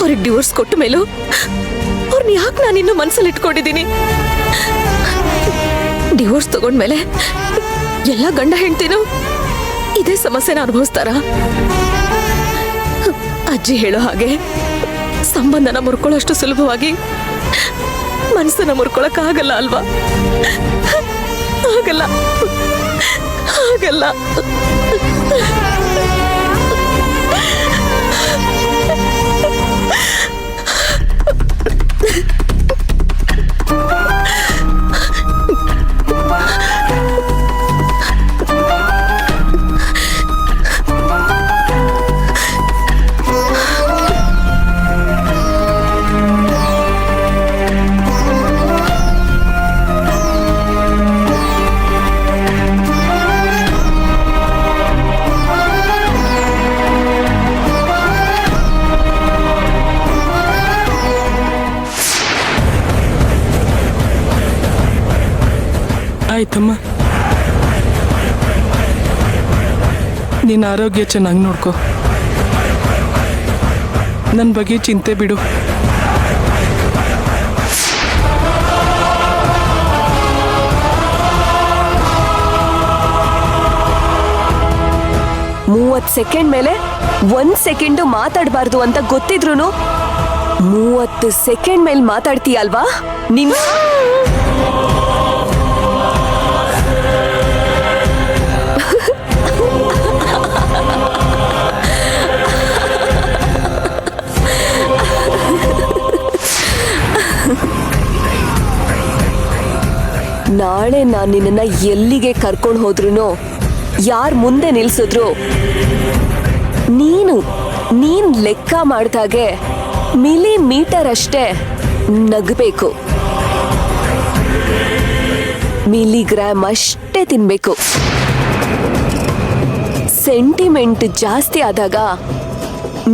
ಅವ್ರಿಗೆ ಡಿವೋರ್ಸ್ ಕೊಟ್ಟ ಮೇಲೂ ಅವ್ರನ್ನ ಯಾಕೆ ನಾನು ಇನ್ನೂ ಮನಸ್ಸಲ್ಲಿ ಇಟ್ಕೊಂಡಿದ್ದೀನಿ? ಡಿವೋರ್ಸ್ ತಗೊಂಡ್ಮೇಲೆ ಎಲ್ಲ ಗಂಡ ಹೆಂಡ್ತಿನೂ ಇದೇ ಸಮಸ್ಯೆನ ಅನುಭವಿಸ್ತಾರ? ಅಜ್ಜಿ ಹೇಳೋ ಹಾಗೆ ಸಂಬಂಧನ ಮುರ್ಕೊಳ್ಳೋಷ್ಟು ಸುಲಭವಾಗಿ ಮನಸ್ಸನ್ನ ಮುರ್ಕೊಳಕ್ ಆಗಲ್ಲ ಅಲ್ವಾ? ಆಗಲ್ಲ ಆಗಲ್ಲ. ಆಯ್ತಮ್ಮ, ನಿನ್ನ ಆರೋಗ್ಯ ಚೆನ್ನಾಗಿ ನೋಡ್ಕೊ. ನನ್ನ ಬಗ್ಗೆ ಚಿಂತೆ ಬಿಡು. ಸೆಕೆಂಡ್ ಮೇಲೆ 1 ಸೆಕೆಂಡು ಮಾತಾಡಬಾರ್ದು ಅಂತ ಗೊತ್ತಿದ್ರು 30 ಸೆಕೆಂಡ್ ಮೇಲೆ ಮಾತಾಡ್ತೀಯಲ್ವಾ ನಿನ್? ನಾಳೆ ನಾನು ನಿನ್ನನ್ನ ಎಲ್ಲಿಗೆ ಕರ್ಕೊಂಡು ಹೋದ್ರೂ, ಯಾರ್ ಮುಂದೆ ನಿಲ್ಸಿದ್ರು, ನೀನ್ ಲೆಕ್ಕ ಮಾಡ್ದಾಗೆ ಮಿಲಿಮೀಟರ್ ಅಷ್ಟೇ ನಗಬೇಕು, ಮಿಲಿಗ್ರಾಮ್ ಅಷ್ಟೇ ತಿನ್ಬೇಕು. ಸೆಂಟಿಮೆಂಟ್ ಜಾಸ್ತಿ ಆದಾಗ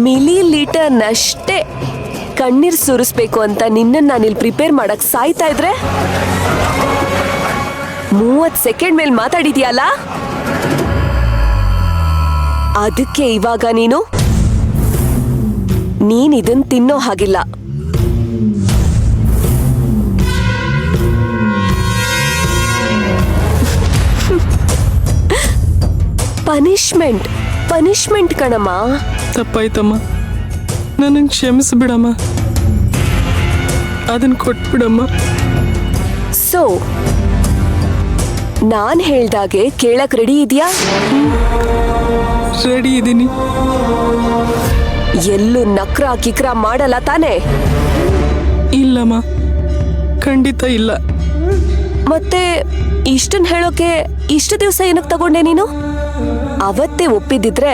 ಮಿಲಿಲೀಟರ್ನಷ್ಟೇ ಕಣ್ಣೀರ್ ಸುರಿಸ್ಬೇಕು ಅಂತ ನಿನ್ನನ್ನು ನಾನಿಲ್ಲಿ ಪ್ರಿಪೇರ್ ಮಾಡಕ್ ಸಾಯ್ತಾ ಇದ್ರೆ 30 ಸೆಕೆಂಡ್ ಮೇಲೆ ಮಾತಾಡಿದ್ಯಲ್ಲ, ಅದಕ್ಕೆ ಇವಾಗ ನೀನು ಇದನ್ ತಿನ್ನೋ ಹಾಗಿಲ್ಲ. ಪನಿಷ್ಮೆಂಟ್ ಕಣಮ್ಮ. ತಪ್ಪಾಯ್ತಮ್ಮ, ನನಗೆ ಕ್ಷಮಿಸ್ಬಿಡಮ್ಮ, ಅದನ್ನ ಕೊಟ್ಬಿಡಮ್ಮ. ಸೊ ನಾನ್ ಹೇಳ್ದಾಗೆ ಕೇಳಕ್ ರೆಡಿ ಇದೆಯಾ? ರೆಡಿ ಇದ್ದೀನಿ. ಎಲ್ಲೂ ನಕ್ರ ಕಿಕ್ರ ಮಾಡಲ್ಲ ತಾನೆ? ಇಲ್ಲಮ್ಮ, ಖಂಡಿತ ಇಲ್ಲ. ಮತ್ತೆ ಇಷ್ಟನ್ ಹೇಳೋಕೆ ಇಷ್ಟು ದಿವಸ ಏನಕ್ಕೆ ತಗೊಂಡೆ ನೀನು? ಅವತ್ತೇ ಒಪ್ಪಿದ್ದಿದ್ರೆ